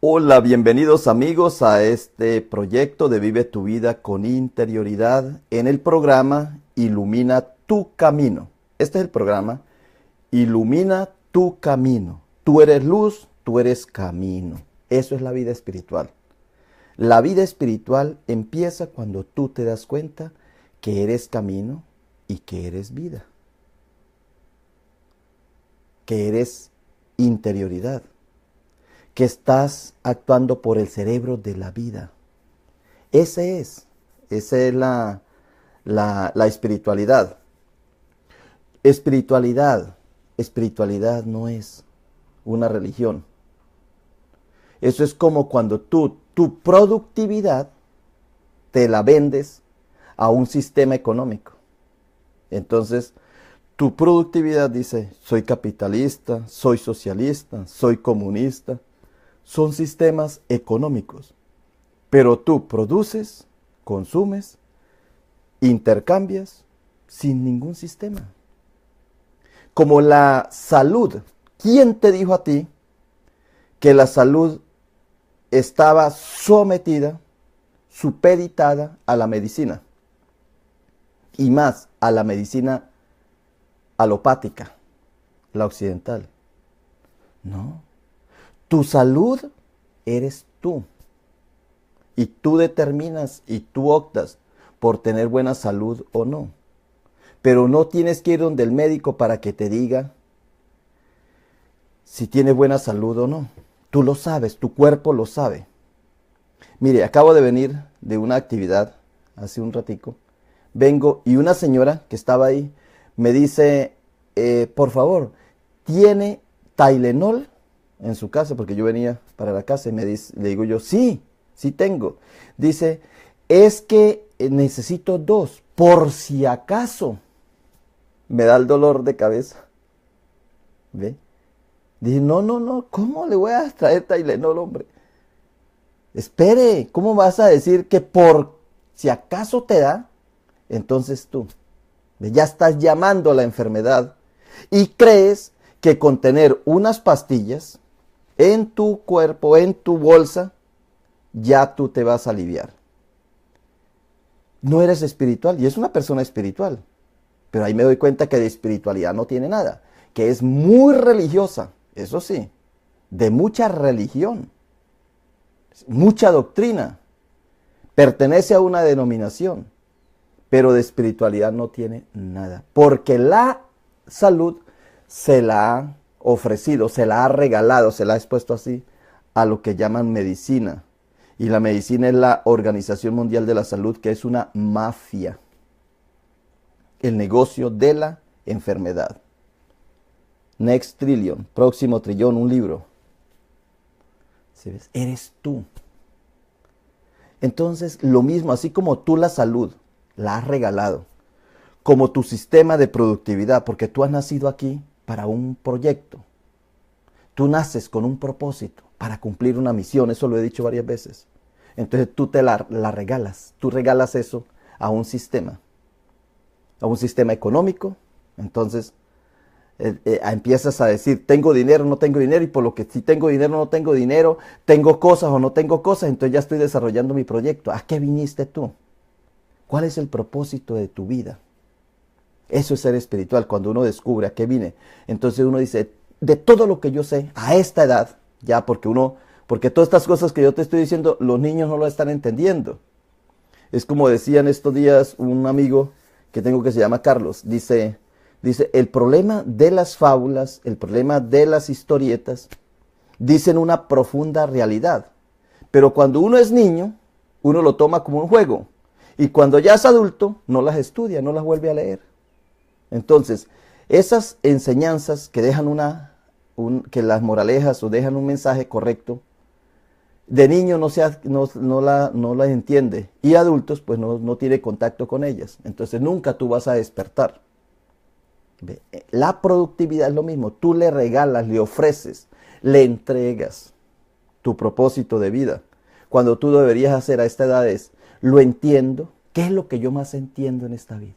Hola, bienvenidos amigos a este proyecto de Vive tu vida con interioridad en el programa Ilumina tu camino. Este es el programa Ilumina tu camino. Tú eres luz, tú eres camino. Eso es la vida espiritual. La vida espiritual empieza cuando tú te das cuenta que eres camino y que eres vida, que eres interioridad, que estás actuando por el cerebro de la vida. Ese es, esa es la espiritualidad. Espiritualidad no es una religión. Eso es como cuando tu productividad te la vendes a un sistema económico. Entonces, tu productividad dice, soy capitalista, soy socialista, soy comunista. Son sistemas económicos. Pero tú produces, consumes, intercambias sin ningún sistema. Como la salud. ¿Quién te dijo a ti que la salud estaba sometida, supeditada a la medicina? Y más a la medicina alopática, la occidental. No. Tu salud eres tú. Y tú determinas y tú optas por tener buena salud o no. Pero no tienes que ir donde el médico para que te diga si tienes buena salud o no. Tú lo sabes, tu cuerpo lo sabe. Mire, acabo de venir de una actividad hace un ratico. Vengo y una señora que estaba ahí me dice, por favor, ¿tiene Tylenol en su casa? Porque yo venía para la casa y le digo yo, sí tengo. Dice, es que necesito 2, por si acaso me da el dolor de cabeza. ¿Ve? Dije, no, ¿cómo le voy a traer Tylenol, hombre? Espere, ¿cómo vas a decir que por si acaso te da? Entonces tú, ya estás llamando a la enfermedad y crees que con tener unas pastillas en tu cuerpo, en tu bolsa, ya tú te vas a aliviar. No eres espiritual y es una persona espiritual. Pero ahí me doy cuenta que de espiritualidad no tiene nada. Que es muy religiosa, eso sí, de mucha religión, mucha doctrina. Pertenece a una denominación, pero de espiritualidad no tiene nada. Porque la salud se la ha ofrecido, se la ha regalado, se la ha expuesto así a lo que llaman medicina. Y la medicina es la Organización Mundial de la Salud, que es una mafia. El negocio de la enfermedad. Next Trillion, próximo trillón, un libro. ¿Sí ves? Eres tú. Entonces, lo mismo, así como tú la salud la has regalado, como tu sistema de productividad, porque tú has nacido aquí para un proyecto. Tú naces con un propósito para cumplir una misión, eso lo he dicho varias veces. Entonces tú te la regalas, tú regalas eso a un sistema económico. Entonces empiezas a decir, tengo dinero, no tengo dinero, y por lo que si tengo dinero, no tengo dinero, tengo cosas o no tengo cosas, entonces ya estoy desarrollando mi proyecto. ¿A qué viniste tú? ¿Cuál es el propósito de tu vida? Eso es ser espiritual, cuando uno descubre a qué vine. Entonces uno dice, de todo lo que yo sé a esta edad, ya porque todas estas cosas que yo te estoy diciendo, los niños no lo están entendiendo. Es como decía en estos días un amigo que tengo que se llama Carlos, dice, el problema de las fábulas, el problema de las historietas, dicen una profunda realidad. Pero cuando uno es niño, uno lo toma como un juego. Y cuando ya es adulto, no las estudia, no las vuelve a leer. Entonces, esas enseñanzas que dejan que las moralejas o dejan un mensaje correcto, de niño no las entiende, y adultos pues no tiene contacto con ellas. Entonces nunca tú vas a despertar. La productividad es lo mismo, tú le regalas, le ofreces, le entregas tu propósito de vida. Cuando tú deberías hacer a esta edad es, lo entiendo, ¿qué es lo que yo más entiendo en esta vida?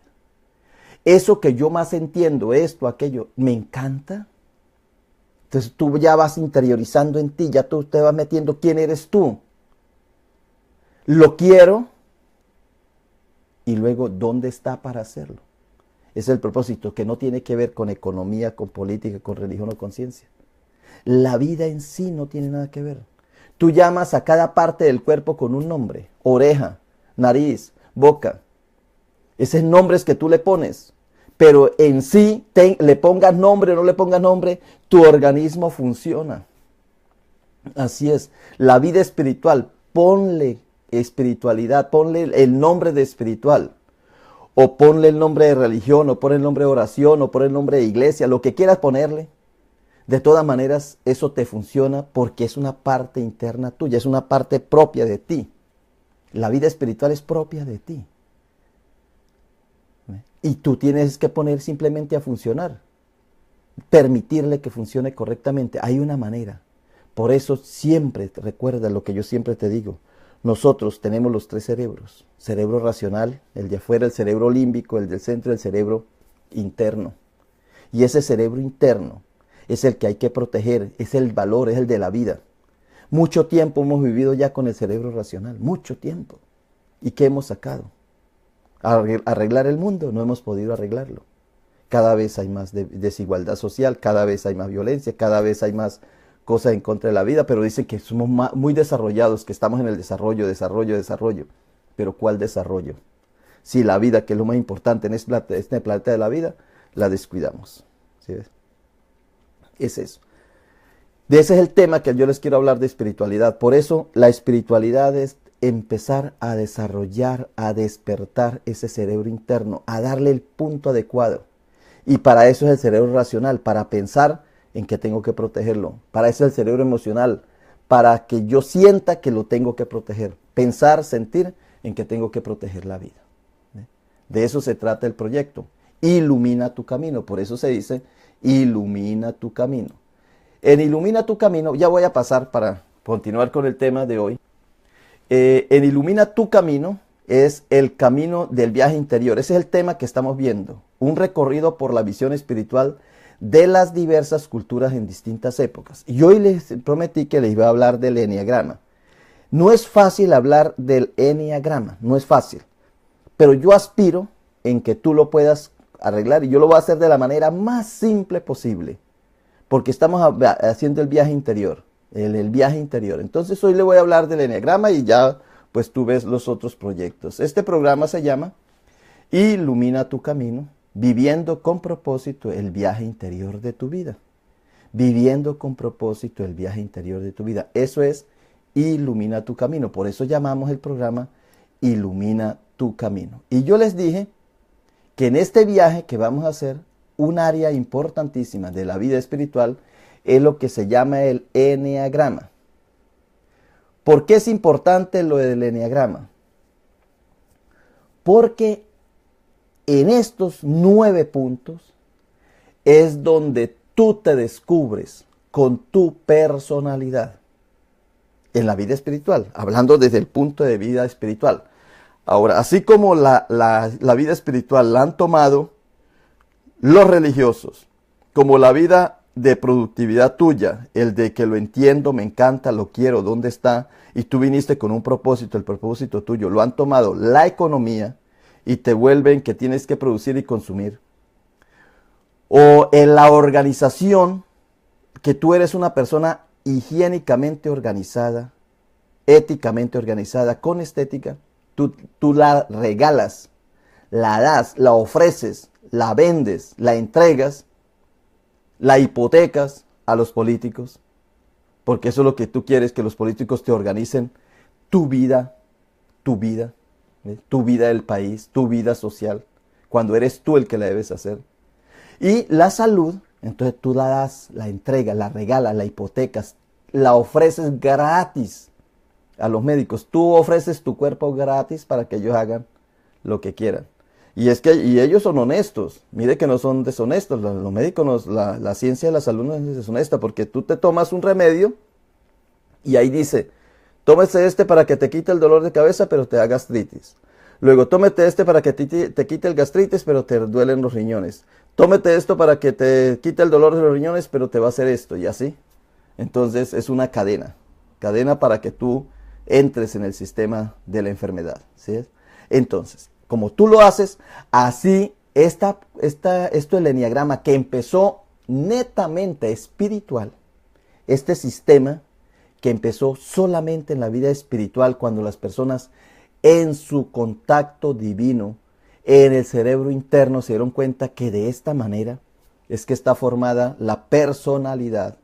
Eso que yo más entiendo, esto, aquello, me encanta. Entonces tú ya vas interiorizando en ti, ya tú te vas metiendo quién eres tú. Lo quiero y luego dónde está para hacerlo. Ese es el propósito, que no tiene que ver con economía, con política, con religión o con ciencia. La vida en sí no tiene nada que ver. Tú llamas a cada parte del cuerpo con un nombre: oreja, nariz, boca. Esos nombres que tú le pones. Pero en sí, le pongas nombre o no le pongas nombre, tu organismo funciona. Así es. La vida espiritual, ponle espiritualidad, ponle el nombre de espiritual. O ponle el nombre de religión, o ponle el nombre de oración, o ponle el nombre de iglesia, lo que quieras ponerle. De todas maneras, eso te funciona porque es una parte interna tuya, es una parte propia de ti. La vida espiritual es propia de ti. Y tú tienes que poner simplemente a funcionar. Permitirle que funcione correctamente. Hay una manera. Por eso siempre, recuerda lo que yo siempre te digo. Nosotros tenemos los 3 cerebros. Cerebro racional, el de afuera, el cerebro límbico, el del centro, el cerebro interno. Y ese cerebro interno es el que hay que proteger, es el valor, es el de la vida. Mucho tiempo hemos vivido ya con el cerebro racional, mucho tiempo. ¿Y qué hemos sacado? Arreglar el mundo, no hemos podido arreglarlo. Cada vez hay más desigualdad social, cada vez hay más violencia, cada vez hay más cosas en contra de la vida, pero dicen que somos muy desarrollados, que estamos en el desarrollo. Pero ¿cuál desarrollo? Si la vida, que es lo más importante en este planeta de la vida, la descuidamos. ¿Sí ves? Es eso. De ese es el tema que yo les quiero hablar, de espiritualidad. Por eso la espiritualidad es empezar a desarrollar, a despertar ese cerebro interno, a darle el punto adecuado. Y para eso es el cerebro racional, para pensar en que tengo que protegerlo. Para eso es el cerebro emocional, para que yo sienta que lo tengo que proteger. Pensar, sentir en que tengo que proteger la vida. De eso se trata el proyecto. Ilumina tu camino. Por eso se dice, ilumina tu camino. En Ilumina tu camino, ya voy a pasar para continuar con el tema de hoy. En Ilumina tu camino es el camino del viaje interior. Ese es el tema que estamos viendo. Un recorrido por la visión espiritual de las diversas culturas en distintas épocas. Y hoy les prometí que les iba a hablar del Enneagrama. No es fácil hablar del Enneagrama, no es fácil. Pero yo aspiro en que tú lo puedas arreglar, y yo lo voy a hacer de la manera más simple posible. Porque estamos haciendo el viaje interior. El viaje interior. Entonces hoy le voy a hablar del Enneagrama y ya pues tú ves los otros proyectos. Este programa se llama Ilumina tu camino, viviendo con propósito el viaje interior de tu vida. Viviendo con propósito el viaje interior de tu vida. Eso es Ilumina tu camino. Por eso llamamos el programa Ilumina tu camino. Y yo les dije que en este viaje que vamos a hacer, un área importantísima de la vida espiritual es lo que se llama el Enneagrama. ¿Por qué es importante lo del Enneagrama? Porque en estos 9 puntos es donde tú te descubres con tu personalidad en la vida espiritual, hablando desde el punto de vida espiritual. Ahora, así como la vida espiritual la han tomado los religiosos, como la vida de productividad tuya, el de que lo entiendo, me encanta, lo quiero, ¿dónde está? Y tú viniste con un propósito, el propósito tuyo, lo han tomado la economía y te vuelven que tienes que producir y consumir. O en la organización, que tú eres una persona higiénicamente organizada, éticamente organizada, con estética, tú la regalas, la das, la ofreces, la vendes, la entregas, la hipotecas a los políticos, porque eso es lo que tú quieres, que los políticos te organicen tu vida del país, tu vida social, cuando eres tú el que la debes hacer. Y la salud, entonces tú la das, la entregas, la regalas, la hipotecas, la ofreces gratis a los médicos. Tú ofreces tu cuerpo gratis para que ellos hagan lo que quieran. Y ellos son honestos. Mire que no son deshonestos. Los médicos, la ciencia de la salud no es deshonesta, porque tú te tomas un remedio y ahí dice, tómese para que te quite el dolor de cabeza, pero te da gastritis. Luego, tómete este para que te quite el gastritis, pero te duelen los riñones. Tómete esto para que te quite el dolor de los riñones, pero te va a hacer esto, y así. Entonces, es una cadena. Cadena para que tú entres en el sistema de la enfermedad. ¿Sí? Entonces, como tú lo haces, así esto del enneagrama que empezó netamente espiritual, este sistema que empezó solamente en la vida espiritual cuando las personas en su contacto divino, en el cerebro interno, se dieron cuenta que de esta manera es que está formada la personalidad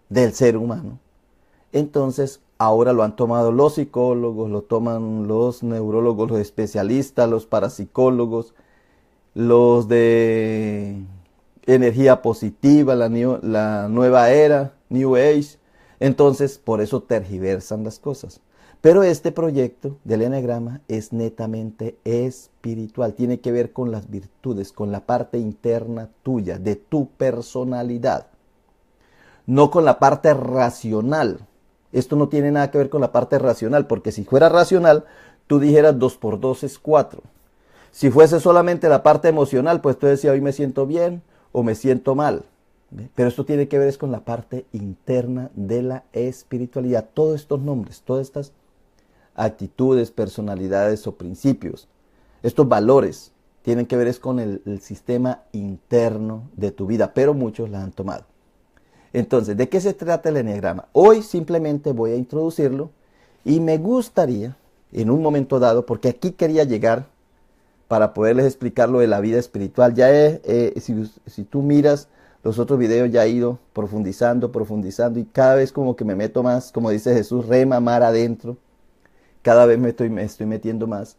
del ser humano. Entonces, ahora lo han tomado los psicólogos, lo toman los neurólogos, los especialistas, los parapsicólogos, los de energía positiva, la nueva era, New Age. Entonces, por eso tergiversan las cosas. Pero este proyecto del enneagrama es netamente espiritual. Tiene que ver con las virtudes, con la parte interna tuya, de tu personalidad. No con la parte racional. Esto no tiene nada que ver con la parte racional, porque si fuera racional, tú dijeras 2 por 2 es 4. Si fuese solamente la parte emocional, pues tú decías, hoy me siento bien o me siento mal. Pero esto tiene que ver es con la parte interna de la espiritualidad. Todos estos nombres, todas estas actitudes, personalidades o principios, estos valores, tienen que ver es con el sistema interno de tu vida, pero muchos la han tomado. Entonces, ¿de qué se trata el enneagrama? Hoy simplemente voy a introducirlo y me gustaría, en un momento dado, porque aquí quería llegar para poderles explicar lo de la vida espiritual. Ya si tú miras los otros videos, ya he ido profundizando y cada vez como que me meto más, como dice Jesús, rema mar adentro. Cada vez me estoy metiendo más.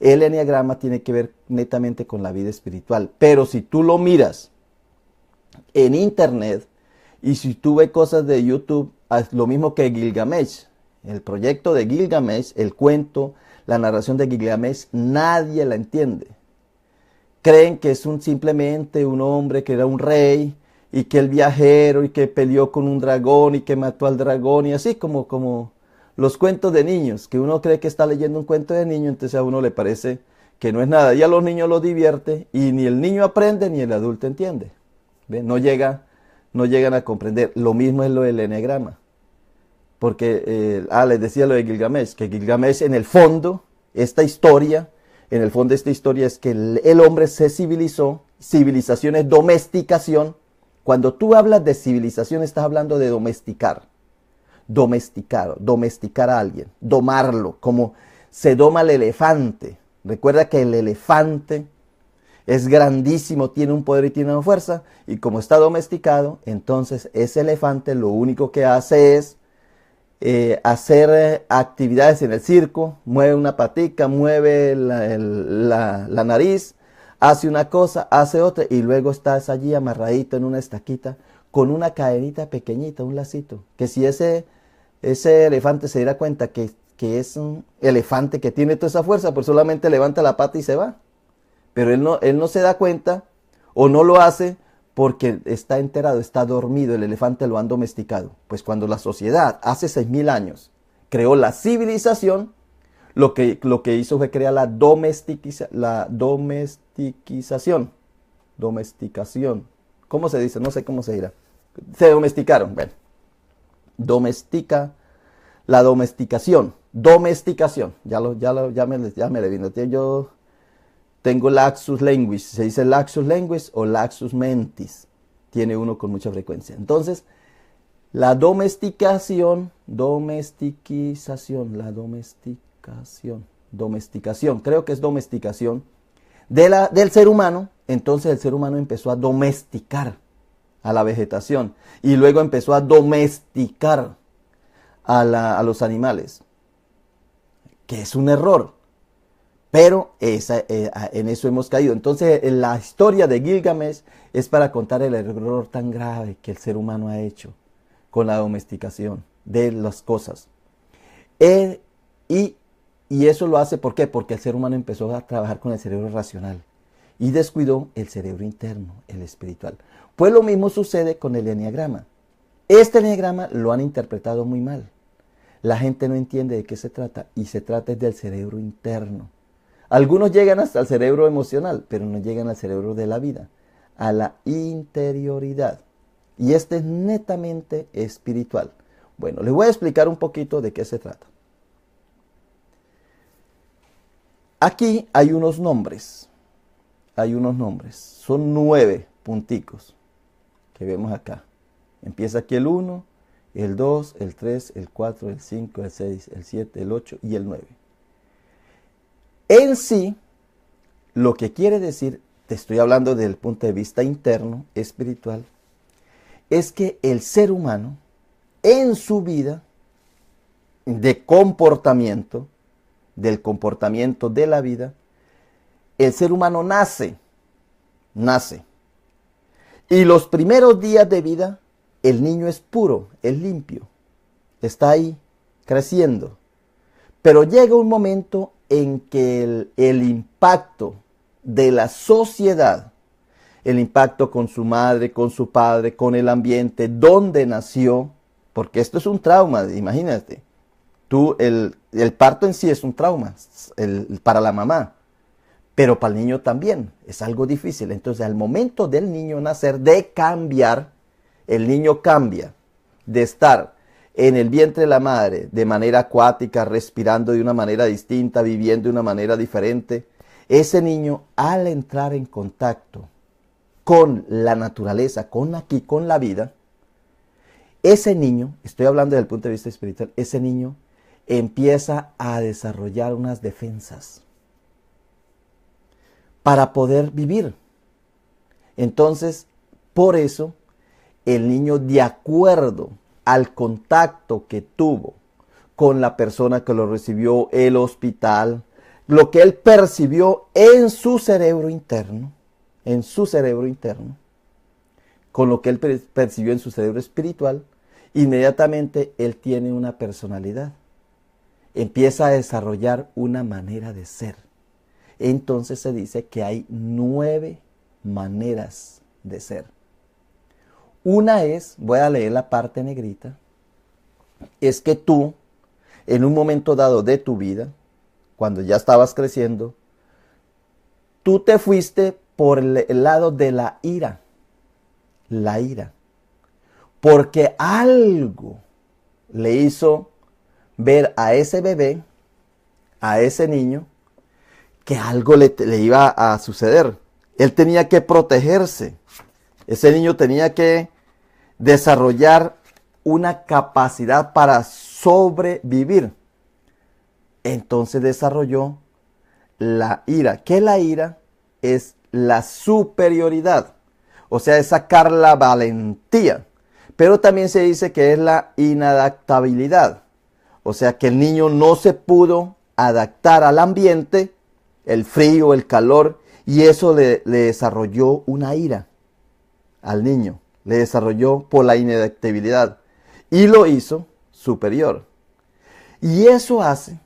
El enneagrama tiene que ver netamente con la vida espiritual. Pero si tú lo miras en internet y si tú ves cosas de YouTube, lo mismo que Gilgamesh, el proyecto de Gilgamesh, el cuento, la narración de Gilgamesh, nadie la entiende. Creen que es simplemente un hombre que era un rey y que el viajero y que peleó con un dragón y que mató al dragón y así como los cuentos de niños, que uno cree que está leyendo un cuento de niño, entonces a uno le parece que no es nada. Y a los niños los divierte y ni el niño aprende ni el adulto entiende. ¿Ve? No llegan a comprender. Lo mismo es lo del enneagrama. Porque, les decía lo de Gilgamesh, que Gilgamesh en el fondo, esta historia es que el hombre se civilizó, civilización es domesticación. Cuando tú hablas de civilización estás hablando de domesticar a alguien, domarlo, como se doma el elefante. Recuerda que el elefante es grandísimo, tiene un poder y tiene una fuerza, y como está domesticado, entonces ese elefante lo único que hace es hacer actividades en el circo, mueve una patica, mueve la nariz, hace una cosa, hace otra, y luego estás allí amarradito en una estaquita con una cadenita pequeñita, un lacito, que si ese elefante se diera cuenta que es un elefante que tiene toda esa fuerza, pues solamente levanta la pata y se va. Pero él no se da cuenta o no lo hace porque está enterado, está dormido, el elefante lo han domesticado. Pues cuando la sociedad hace 6.000 años creó la civilización, lo que hizo fue crear la domesticación. ¿Cómo se dice? No sé cómo se dirá. Se domesticaron. Bueno, la domesticación. Ya me le vino. Yo tengo laxus linguis. Se dice laxus linguis o laxus mentis. Tiene uno con mucha frecuencia. Entonces, la domesticación, creo que es domesticación del ser humano. Entonces el ser humano empezó a domesticar a la vegetación y luego empezó a domesticar a los animales, que es un error, pero en eso hemos caído. Entonces la historia de Gilgamesh es para contar el error tan grave que el ser humano ha hecho con la domesticación de las cosas. Y eso lo hace, ¿por qué? Porque el ser humano empezó a trabajar con el cerebro racional y descuidó el cerebro interno, el espiritual. Pues lo mismo sucede con el enneagrama. Este enneagrama lo han interpretado muy mal. La gente no entiende de qué se trata y se trata del cerebro interno. Algunos llegan hasta el cerebro emocional, pero no llegan al cerebro de la vida, a la interioridad. Y este es netamente espiritual. Bueno, les voy a explicar un poquito de qué se trata. Aquí hay unos nombres. Hay unos nombres. Son 9 punticos que vemos acá. Empieza aquí el 1, el 2, el 3, el 4, el 5, el 6, el 7, el 8 y el 9. En sí, lo que quiere decir, te estoy hablando desde el punto de vista interno, espiritual, es que el ser humano, en su vida de comportamiento, del comportamiento de la vida, el ser humano nace. Y los primeros días de vida, el niño es puro, es limpio, está ahí creciendo. Pero llega un momento en que el impacto de la sociedad, el impacto con su madre, con su padre, con el ambiente, donde nació, porque esto es un trauma, imagínate. El parto en sí es un trauma para la mamá, pero para el niño también es algo difícil. Entonces, al momento del niño nacer, de cambiar, el niño cambia de estar en el vientre de la madre de manera acuática, respirando de una manera distinta, viviendo de una manera diferente. Ese niño, al entrar en contacto con la naturaleza, con la vida, ese niño, estoy hablando desde el punto de vista espiritual, ese niño empieza a desarrollar unas defensas para poder vivir. Entonces, por eso, el niño, de acuerdo al contacto que tuvo con la persona que lo recibió, el hospital, lo que él percibió en su cerebro interno, con lo que él percibió en su cerebro espiritual, inmediatamente él tiene una personalidad. Empieza a desarrollar una manera de ser. Entonces se dice que hay 9 maneras de ser. Una es, voy a leer la parte negrita, es que tú, en un momento dado de tu vida, cuando ya estabas creciendo, tú te fuiste por el lado de la ira. Porque algo le hizo ver a ese bebé, a ese niño, que algo le iba a suceder. Él tenía que protegerse. Ese niño tenía que desarrollar una capacidad para sobrevivir. Entonces desarrolló la ira. ¿Qué la ira? Es la superioridad. O sea, es sacar la valentía. Pero también se dice que es la inadaptabilidad. O sea, que el niño no se pudo adaptar al ambiente, el frío, el calor, y eso le desarrolló una ira al niño. Le desarrolló por la inadaptabilidad y lo hizo superior. Y eso hace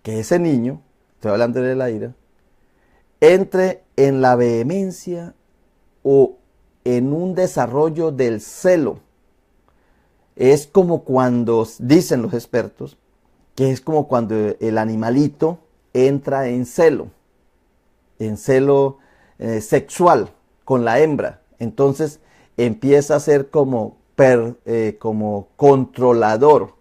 que ese niño, estoy hablando de la ira, entre en la vehemencia o en un desarrollo del celo. Es como cuando, dicen los expertos, que es como cuando el animalito entra en celo sexual con la hembra. Entonces empieza a ser como controlador,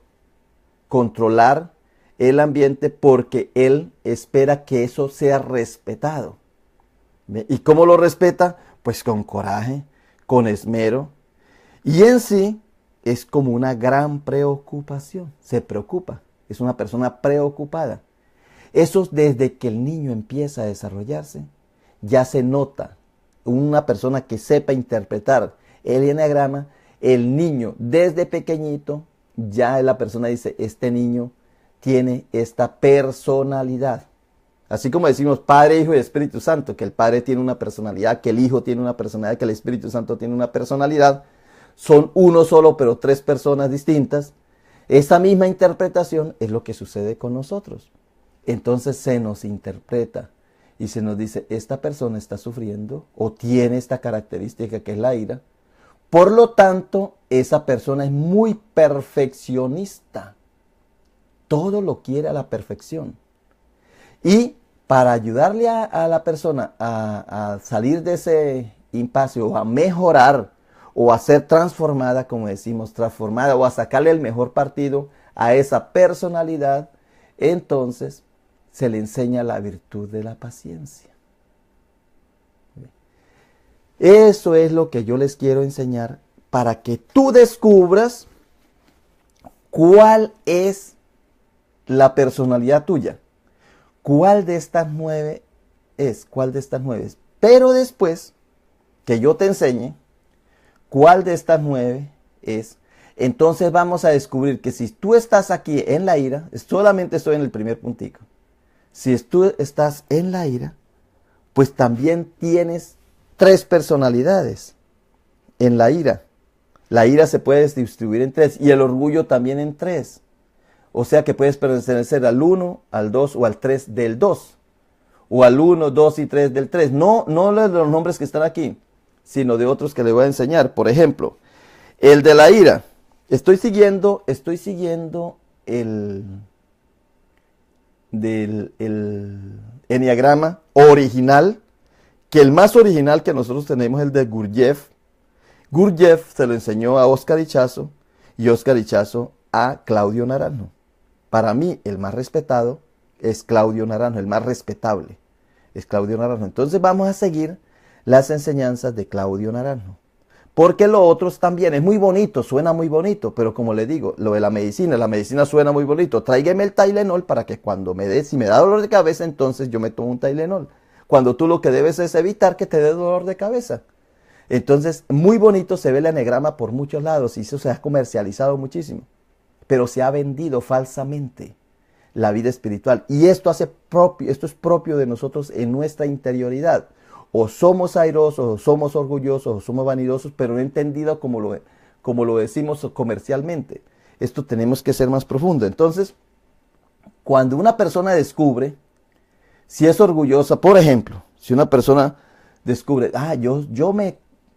controlar el ambiente porque él espera que eso sea respetado. ¿Y cómo lo respeta? Pues con coraje, con esmero. Y en sí es como una gran preocupación. Se preocupa. Es una persona preocupada. Eso desde que el niño empieza a desarrollarse, ya se nota. Una persona que sepa interpretar el eneagrama, el niño desde pequeñito, ya la persona dice, este niño tiene esta personalidad. Así como decimos Padre, Hijo y Espíritu Santo, que el Padre tiene una personalidad, que el Hijo tiene una personalidad, que el Espíritu Santo tiene una personalidad, son uno solo pero 3 personas distintas. Esa misma interpretación es lo que sucede con nosotros. Entonces se nos interpreta y se nos dice, esta persona está sufriendo o tiene esta característica que es la ira. Por lo tanto, esa persona es muy perfeccionista. Todo lo quiere a la perfección. Y para ayudarle a la persona a salir de ese impasse o a mejorar o a ser transformada, como decimos, transformada o a sacarle el mejor partido a esa personalidad, entonces se le enseña la virtud de la paciencia. Eso es lo que yo les quiero enseñar para que tú descubras cuál es la personalidad tuya. ¿Cuál de estas 9 es? ¿Cuál de estas 9 es? Pero después que yo te enseñe cuál de estas 9 es, entonces vamos a descubrir que si tú estás aquí en la ira, solamente estoy en el primer puntico. Si tú estás en la ira, pues también tienes 3 personalidades en la ira. La ira se puede distribuir en 3 y el orgullo también en 3. O sea que puedes pertenecer al 1, al 2 o al 3 del 2. O al 1, 2 y 3 del 3. No de los nombres que están aquí, sino de otros que les voy a enseñar. Por ejemplo, el de la ira. Estoy siguiendo el enneagrama original, que el más original que nosotros tenemos es el de Gurdjieff. Gurdjieff se lo enseñó a Oscar Ichazo y Oscar Ichazo a Claudio Naranjo. Para mí, el más respetado es Claudio Naranjo, el más respetable es Claudio Naranjo. Entonces vamos a seguir las enseñanzas de Claudio Naranjo. Porque lo otro también es muy bonito, suena muy bonito, pero como le digo, lo de la medicina suena muy bonito. Tráigame el Tylenol para que cuando si me da dolor de cabeza, entonces yo me tomo un Tylenol. Cuando tú lo que debes es evitar que te dé dolor de cabeza. Entonces, muy bonito se ve el eneagrama por muchos lados y eso se ha comercializado muchísimo. Pero se ha vendido falsamente la vida espiritual. Y esto es propio de nosotros en nuestra interioridad. O somos airosos, o somos orgullosos, o somos vanidosos, pero no entendido como lo decimos comercialmente. Esto tenemos que ser más profundo. Entonces, cuando una persona descubre si es orgullosa, por ejemplo, si una persona descubre,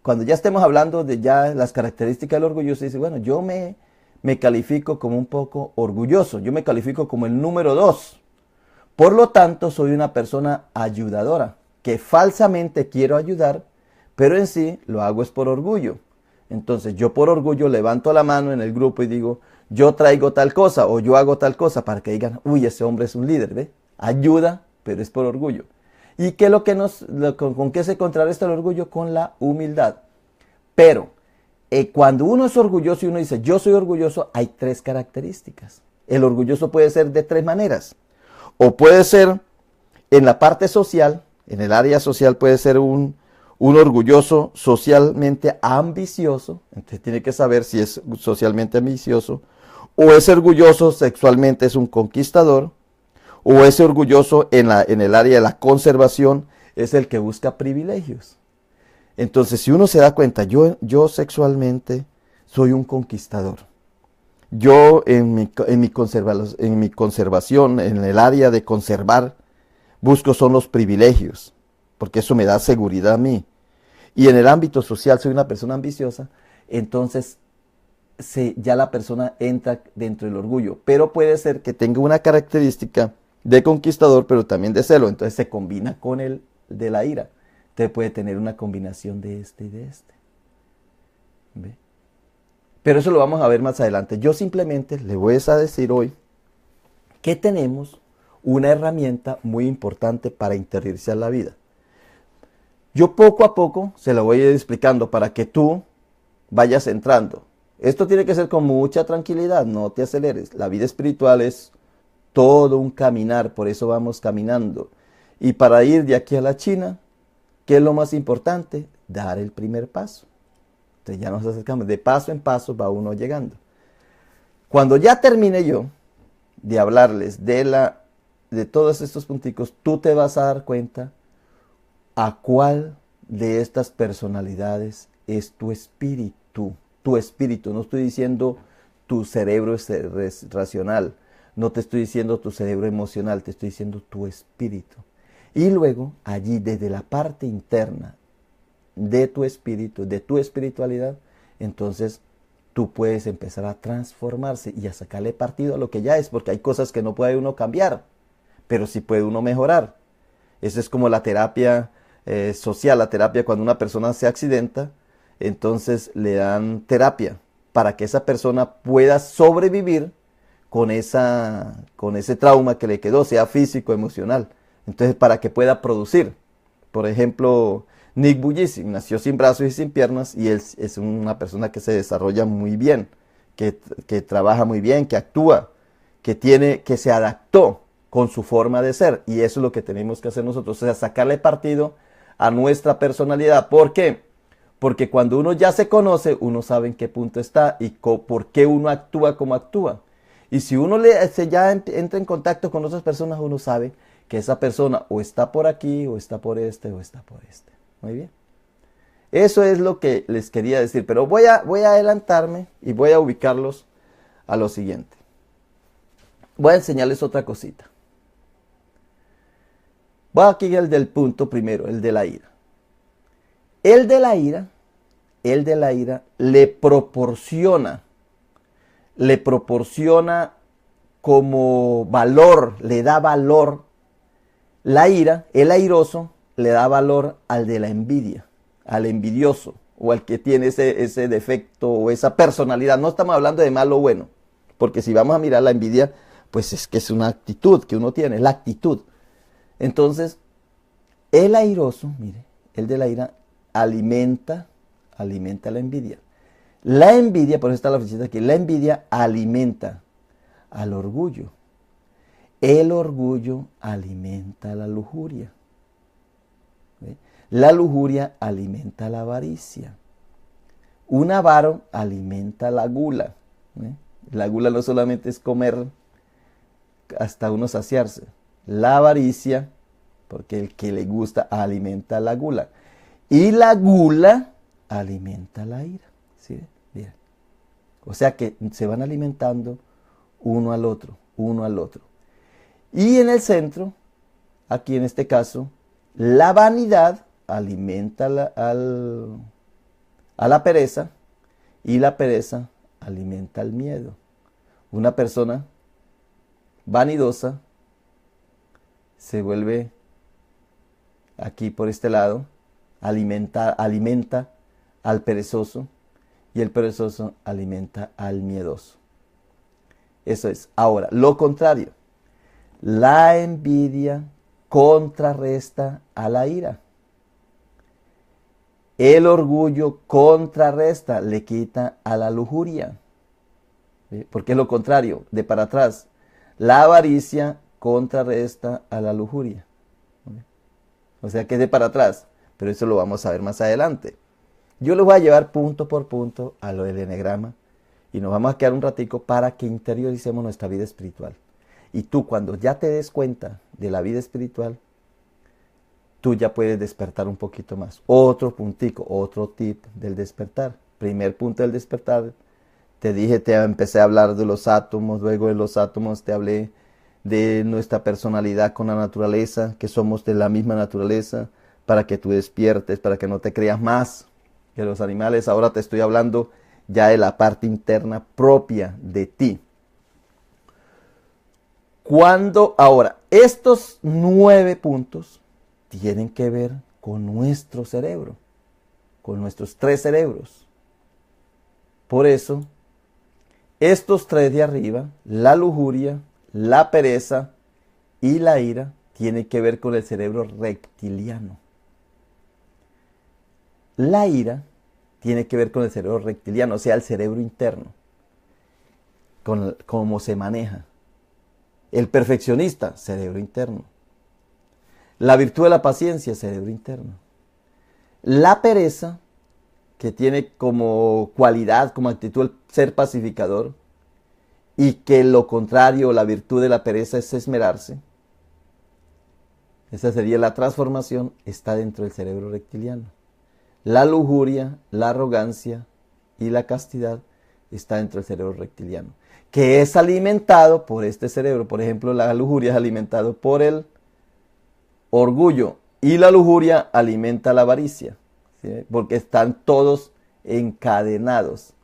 cuando ya estemos hablando de ya las características del orgullo, se dice, bueno, yo me califico como un poco orgulloso, yo me califico como el número 2. Por lo tanto, soy una persona ayudadora, que falsamente quiero ayudar, pero en sí lo hago es por orgullo. Entonces yo por orgullo levanto la mano en el grupo y digo, yo traigo tal cosa o yo hago tal cosa para que digan, uy, ese hombre es un líder, ¿ve? Ayuda, pero es por orgullo. ¿Y qué es con qué se contrarresta el orgullo? Con la humildad. Pero cuando uno es orgulloso y uno dice, yo soy orgulloso, hay 3 características. El orgulloso puede ser de 3 maneras. O puede ser en la parte social, en el área social puede ser un orgulloso socialmente ambicioso. Entonces tiene que saber si es socialmente ambicioso. O es orgulloso sexualmente, es un conquistador. O es orgulloso en el área de la conservación, es el que busca privilegios. Entonces, si uno se da cuenta, yo sexualmente soy un conquistador. Yo en mi conservación, en el área de conservar, busco son los privilegios, porque eso me da seguridad a mí. Y en el ámbito social soy una persona ambiciosa, entonces ya la persona entra dentro del orgullo. Pero puede ser que tenga una característica de conquistador, pero también de celo. Entonces se combina con el de la ira. Usted puede tener una combinación de este y de este. ¿Ve? Pero eso lo vamos a ver más adelante. Yo simplemente le voy a decir hoy que tenemos una herramienta muy importante para interiorizar la vida. Yo poco a poco se lo voy a ir explicando para que tú vayas entrando. Esto tiene que ser con mucha tranquilidad, no te aceleres. La vida espiritual es todo un caminar, por eso vamos caminando. Y para ir de aquí a la China, ¿qué es lo más importante? Dar el primer paso. Entonces ya nos acercamos, de paso en paso va uno llegando. Cuando ya termine yo de hablarles de todos estos punticos, tú te vas a dar cuenta a cuál de estas personalidades es tu espíritu. Tu espíritu, no estoy diciendo tu cerebro es racional. No te estoy diciendo tu cerebro emocional, te estoy diciendo tu espíritu. Y luego, allí, desde la parte interna de tu espíritu, de tu espiritualidad, entonces tú puedes empezar a transformarse y a sacarle partido a lo que ya es, porque hay cosas que no puede uno cambiar, pero sí puede uno mejorar. Eso es como la terapia social, la terapia cuando una persona se accidenta, entonces le dan terapia para que esa persona pueda sobrevivir con ese trauma que le quedó, sea físico, emocional. Entonces, para que pueda producir. Por ejemplo, Nick Vujicic nació sin brazos y sin piernas y él es una persona que se desarrolla muy bien, que trabaja muy bien, que actúa, que se adaptó con su forma de ser. Y eso es lo que tenemos que hacer nosotros, o sea, sacarle partido a nuestra personalidad. ¿Por qué? Porque cuando uno ya se conoce, uno sabe en qué punto está y por qué uno actúa como actúa. Y si uno ya entra en contacto con otras personas, uno sabe que esa persona o está por aquí, o está por este, o está por este. Muy bien. Eso es lo que les quería decir, pero voy a adelantarme y voy a ubicarlos a lo siguiente. Voy a enseñarles otra cosita. Voy aquí al del punto primero, el de la ira. El de la ira le proporciona como valor, le da valor. La ira, el airoso, le da valor al de la envidia, al envidioso o al que tiene ese defecto o esa personalidad. No estamos hablando de malo o bueno, porque si vamos a mirar la envidia, pues es que es una actitud que uno tiene, es la actitud. Entonces, el airoso, mire, el de la ira, alimenta la envidia. La envidia, por eso está la flechita aquí, la envidia alimenta al orgullo. El orgullo alimenta la lujuria. ¿Ve? La lujuria alimenta la avaricia. Un avaro alimenta la gula. ¿Ve? La gula no solamente es comer hasta uno saciarse. La avaricia, porque el que le gusta, alimenta la gula. Y la gula alimenta la ira. ¿Sí? Bien. O sea que se van alimentando uno al otro, uno al otro. Y en el centro, aquí en este caso, la vanidad alimenta a la pereza y la pereza alimenta el miedo. Una persona vanidosa se vuelve, aquí por este lado, alimenta al perezoso y el perezoso alimenta al miedoso. Eso es. Ahora, lo contrario. La envidia contrarresta a la ira. El orgullo contrarresta, le quita a la lujuria. ¿Sí? Porque es lo contrario, de para atrás. La avaricia contrarresta a la lujuria. ¿Sí? O sea que es de para atrás, pero eso lo vamos a ver más adelante. Yo les voy a llevar punto por punto a lo del enegrama y nos vamos a quedar un ratico para que interioricemos nuestra vida espiritual. Y tú, cuando ya te des cuenta de la vida espiritual, tú ya puedes despertar un poquito más. Otro puntico, otro tip del despertar. Primer punto del despertar, te dije, te empecé a hablar de los átomos, luego de los átomos te hablé de nuestra personalidad con la naturaleza, que somos de la misma naturaleza, para que tú despiertes, para que no te creas más que los animales. Ahora te estoy hablando ya de la parte interna propia de ti. Ahora, estos 9 puntos tienen que ver con nuestro cerebro, con nuestros 3 cerebros. Por eso, estos 3 de arriba, la lujuria, la pereza y la ira, tienen que ver con el cerebro reptiliano. La ira tiene que ver con el cerebro reptiliano, o sea, el cerebro interno, con cómo se maneja. El perfeccionista, cerebro interno. La virtud de la paciencia, cerebro interno. La pereza, que tiene como cualidad, como actitud el ser pacificador, y que lo contrario, la virtud de la pereza es esmerarse. Esa sería la transformación, está dentro del cerebro reptiliano. La lujuria, la arrogancia y la castidad está dentro del cerebro reptiliano, que es alimentado por este cerebro. Por ejemplo, la lujuria es alimentado por el orgullo y la lujuria alimenta la avaricia, ¿sí? Porque están todos encadenados,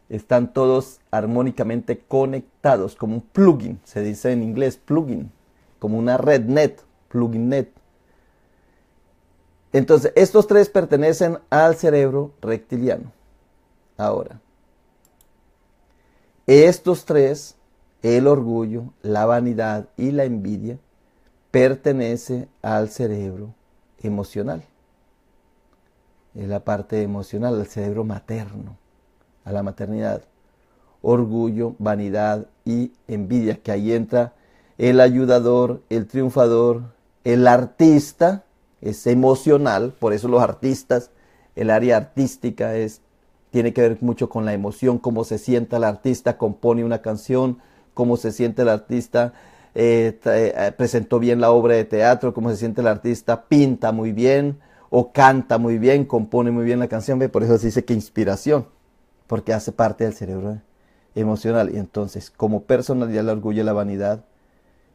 están todos armónicamente conectados, como un plugin, se dice en inglés plugin, como una red net, plugin net, Entonces, estos tres pertenecen al cerebro reptiliano. Ahora, estos tres, el orgullo, la vanidad y la envidia, pertenece al cerebro emocional. Es la parte emocional, al cerebro materno, a la maternidad. Orgullo, vanidad y envidia, que ahí entra el ayudador, el triunfador, el artista, es emocional, por eso los artistas, el área artística tiene que ver mucho con la emoción, cómo se sienta el artista, compone una canción, cómo se siente el artista, presentó bien la obra de teatro, cómo se siente el artista, pinta muy bien o canta muy bien, compone muy bien la canción, por eso se dice que inspiración, porque hace parte del cerebro emocional. Y entonces, como personalidad, el orgullo y la vanidad.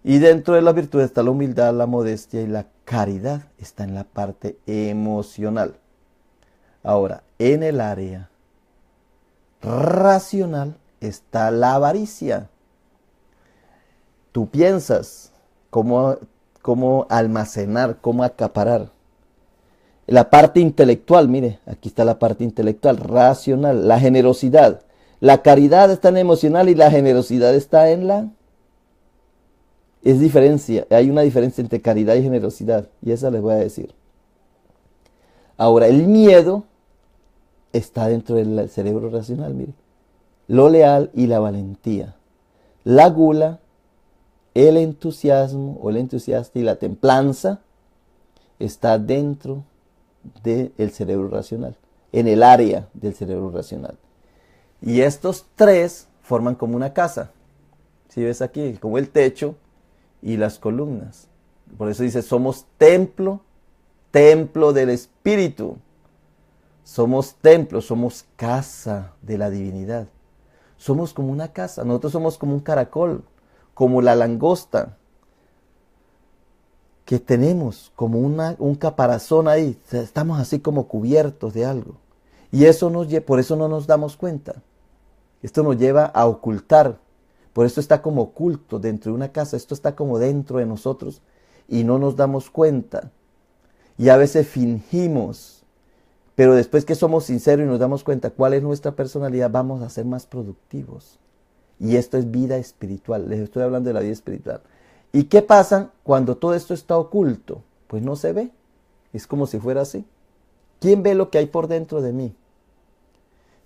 Y dentro de la virtud está la humildad, la modestia y la caridad. Está en la parte emocional. Ahora, en el área racional está la avaricia. Tú piensas cómo almacenar, cómo acaparar. La parte intelectual, mire, aquí está la parte intelectual, racional, la generosidad. La caridad está en emocional y la generosidad está en la... Es diferencia, hay una diferencia entre caridad y generosidad, y esa les voy a decir. Ahora, el miedo está dentro del cerebro racional, mire. Lo leal y la valentía. La gula, el entusiasmo o el entusiasta y la templanza está dentro del cerebro racional, en el área del cerebro racional. Y estos tres forman como una casa. ¿Sí ves aquí? Como el techo y las columnas. Por eso dice, somos templo del Espíritu. Somos templo, somos casa de la divinidad. Somos como una casa. Nosotros somos como un caracol, como la langosta, que tenemos como un caparazón ahí. Estamos así como cubiertos de algo. Y eso por eso no nos damos cuenta. Esto nos lleva a ocultar. Por eso está como oculto dentro de una casa. Esto está como dentro de nosotros y no nos damos cuenta. Y a veces fingimos. Pero después que somos sinceros y nos damos cuenta cuál es nuestra personalidad, vamos a ser más productivos. Y esto es vida espiritual. Les estoy hablando de la vida espiritual. ¿Y qué pasa cuando todo esto está oculto? Pues no se ve. Es como si fuera así. ¿Quién ve lo que hay por dentro de mí?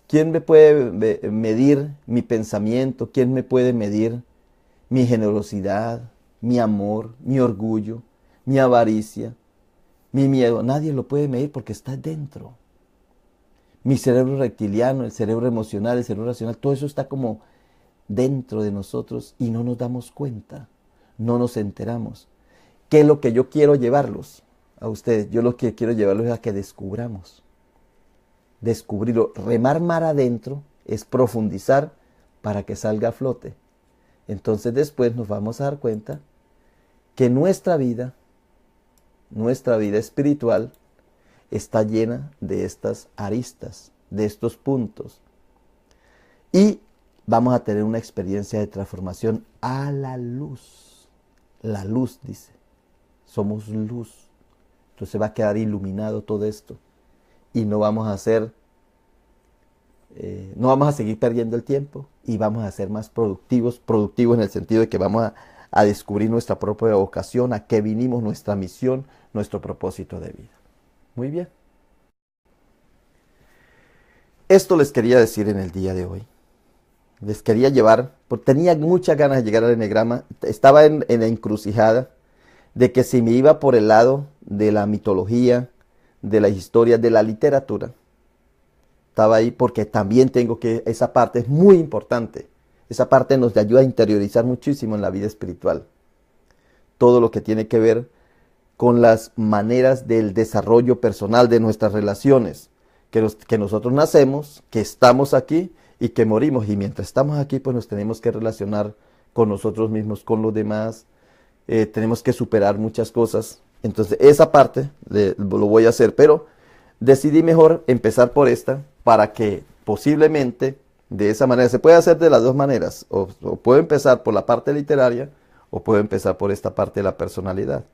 ¿Quién me puede medir mi pensamiento? ¿Quién me puede medir mi generosidad, mi amor, mi orgullo, mi avaricia, mi miedo? Nadie lo puede medir porque está dentro. Mi cerebro reptiliano, el cerebro emocional, el cerebro racional, todo eso está como dentro de nosotros y no nos damos cuenta, no nos enteramos. ¿Qué es lo que yo quiero llevarlos a ustedes? Yo lo que quiero llevarlos es a que descubramos. Descubrirlo, remar mar adentro es profundizar para que salga a flote. Entonces después nos vamos a dar cuenta que nuestra vida espiritual está llena de estas aristas, de estos puntos. Y vamos a tener una experiencia de transformación a la luz. La luz, dice. Somos luz. Entonces va a quedar iluminado todo esto. Y no vamos a seguir perdiendo el tiempo y vamos a ser más productivos en el sentido de que vamos a descubrir nuestra propia vocación, a qué vinimos, nuestra misión, nuestro propósito de vida. Muy bien. Esto les quería decir en el día de hoy. Les quería llevar, porque tenía muchas ganas de llegar al enegrama, estaba en la encrucijada de que si me iba por el lado de la mitología, de la historia, de la literatura. Estaba ahí porque también esa parte es muy importante. Esa parte nos ayuda a interiorizar muchísimo en la vida espiritual. Todo lo que tiene que ver con las maneras del desarrollo personal de nuestras relaciones. Que nosotros nacemos, que estamos aquí y que morimos. Y mientras estamos aquí, pues nos tenemos que relacionar con nosotros mismos, con los demás. Tenemos que superar muchas cosas. Entonces esa parte lo voy a hacer, pero decidí mejor empezar por esta para que posiblemente de esa manera, se puede hacer de las dos maneras, o puedo empezar por la parte literaria o puedo empezar por esta parte de la personalidad.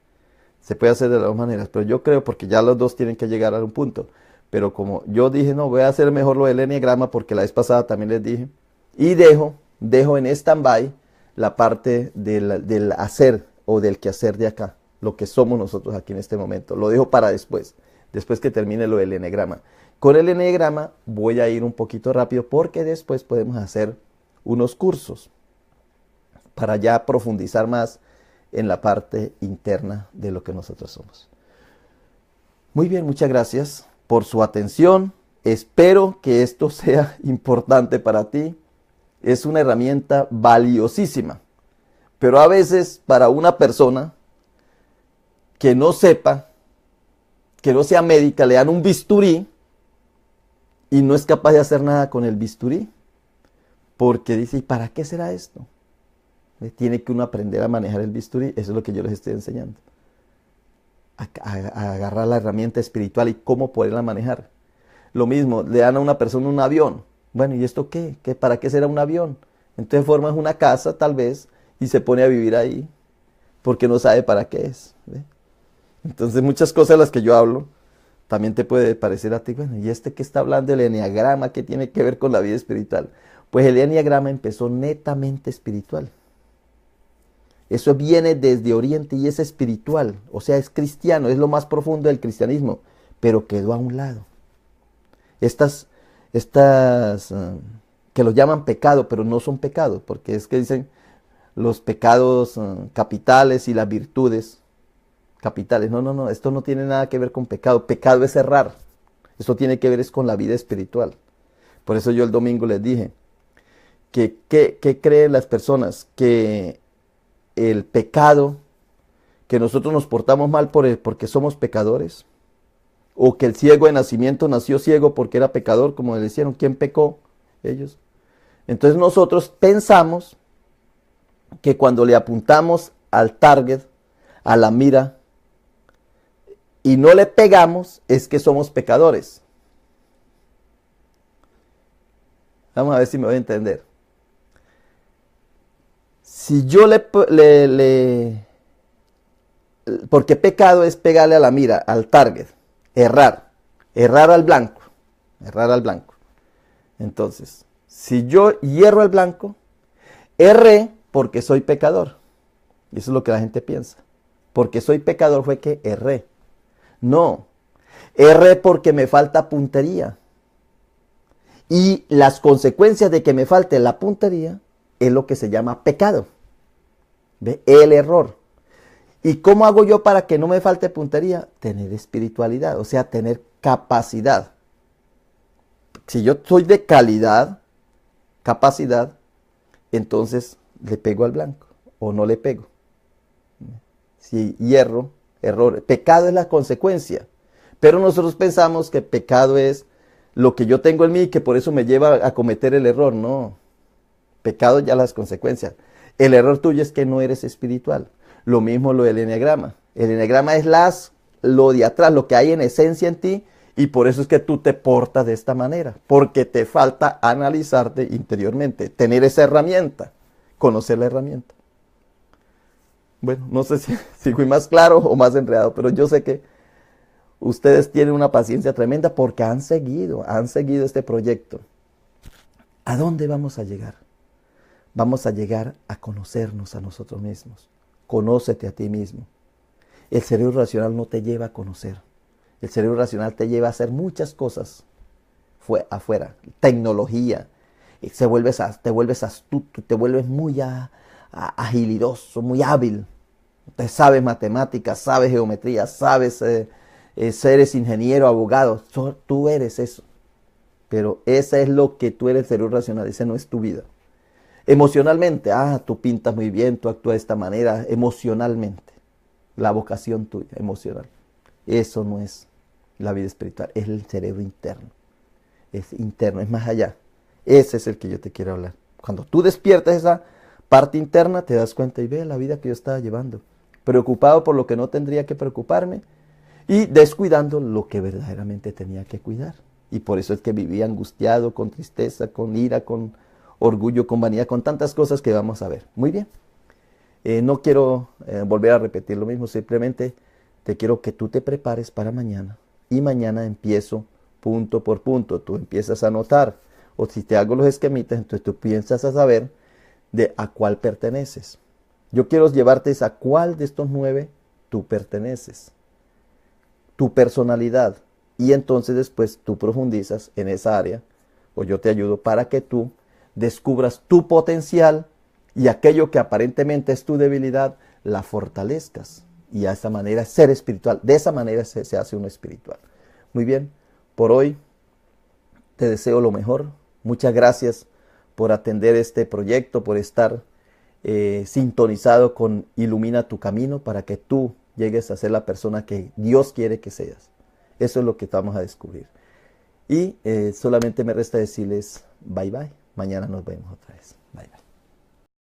Se puede hacer de las dos maneras, pero yo creo, porque ya los dos tienen que llegar a un punto. Pero como yo dije, no, voy a hacer mejor lo del enneagrama, porque la vez pasada también les dije, y dejo en stand-by la parte del hacer o del quehacer de acá, lo que somos nosotros aquí en este momento. Lo dejo para después que termine lo del enneagrama. Con el enneagrama voy a ir un poquito rápido, porque después podemos hacer unos cursos para ya profundizar más en la parte interna de lo que nosotros somos. Muy bien, muchas gracias por su atención. Espero que esto sea importante para ti. Es una herramienta valiosísima, pero a veces para una persona que no sepa, que no sea médica, le dan un bisturí y no es capaz de hacer nada con el bisturí, porque dice, ¿y para qué será esto? Tiene que uno aprender a manejar el bisturí. Eso es lo que yo les estoy enseñando. A agarrar la herramienta espiritual y cómo poderla manejar. Lo mismo, le dan a una persona un avión. Bueno, ¿y esto qué? ¿Para qué será un avión? Entonces formas una casa tal vez y se pone a vivir ahí porque no sabe para qué es. ¿Ve? Entonces muchas cosas de las que yo hablo también te puede parecer a ti, bueno, ¿y este que está hablando del enneagrama qué tiene que ver con la vida espiritual? Pues el enneagrama empezó netamente espiritual. Eso viene desde Oriente y es espiritual, o sea, es cristiano, es lo más profundo del cristianismo, pero quedó a un lado. Estas que lo llaman pecado, pero no son pecados, porque es que dicen los pecados capitales y las virtudes capitales. No, esto no tiene nada que ver con pecado. Pecado es errar. Esto tiene que ver es con la vida espiritual. Por eso yo el domingo les dije que creen las personas que el pecado, que nosotros nos portamos mal porque somos pecadores, o que el ciego de nacimiento nació ciego porque era pecador, como le decían, ¿quién pecó? Ellos. Entonces nosotros pensamos que cuando le apuntamos al target, a la mira, y no le pegamos, es que somos pecadores. Vamos a ver si me voy a entender. Si yo porque pecado es pegarle a la mira, al target, errar al blanco, Entonces, si yo hierro al blanco, erré porque soy pecador. Y eso es lo que la gente piensa. Porque soy pecador fue que erré. No, erré porque me falta puntería. Y las consecuencias de que me falte la puntería es lo que se llama pecado. ¿Ve? El error. ¿Y cómo hago yo para que no me falte puntería? Tener espiritualidad, o sea, tener capacidad. Si yo soy de calidad, capacidad, entonces le pego al blanco o no le pego. Si hierro, error. Pecado es la consecuencia. Pero nosotros pensamos que pecado es lo que yo tengo en mí y que por eso me lleva a cometer el error. No. Pecado ya las consecuencias. El error tuyo es que no eres espiritual. Lo mismo lo del enneagrama. El enneagrama es lo de atrás, lo que hay en esencia en ti, y por eso es que tú te portas de esta manera, porque te falta analizarte interiormente, tener esa herramienta, conocer la herramienta. Bueno, no sé si fui más claro o más enredado, pero yo sé que ustedes tienen una paciencia tremenda porque han seguido este proyecto. ¿A dónde vamos a llegar? Vamos a llegar a conocernos a nosotros mismos. Conócete a ti mismo. El cerebro racional no te lleva a conocer. El cerebro racional te lleva a hacer muchas cosas afuera. Tecnología. Te vuelves astuto, te vuelves muy agilidoso, muy hábil. Te sabes matemáticas, sabes geometría, sabes eres ingeniero, abogado. Tú eres eso. Pero ese es lo que tú eres, el cerebro racional. Ese no es tu vida. Emocionalmente, tú pintas muy bien, tú actúas de esta manera, emocionalmente. La vocación tuya, emocional. Eso no es la vida espiritual, es el cerebro interno. Es interno, es más allá. Ese es el que yo te quiero hablar. Cuando tú despiertas esa parte interna, te das cuenta y ves la vida que yo estaba llevando. Preocupado por lo que no tendría que preocuparme y descuidando lo que verdaderamente tenía que cuidar. Y por eso es que vivía angustiado, con tristeza, con ira, con orgullo, con vanidad, con tantas cosas que vamos a ver. Muy bien. No quiero volver a repetir lo mismo, simplemente te quiero que tú te prepares para mañana. Y mañana empiezo punto por punto. Tú empiezas a anotar. O si te hago los esquemitas, entonces tú piensas a saber de a cuál perteneces. Yo quiero llevarte a cuál de estos 9 tú perteneces. Tu personalidad. Y entonces después tú profundizas en esa área. O yo te ayudo para que tú descubras tu potencial y aquello que aparentemente es tu debilidad, la fortalezcas. Y de esa manera ser espiritual. De esa manera se hace uno espiritual. Muy bien, por hoy te deseo lo mejor. Muchas gracias por atender este proyecto, por estar sintonizado con Ilumina tu Camino para que tú llegues a ser la persona que Dios quiere que seas. Eso es lo que vamos a descubrir. Y solamente me resta decirles bye bye. Mañana nos vemos otra vez. Bye bye.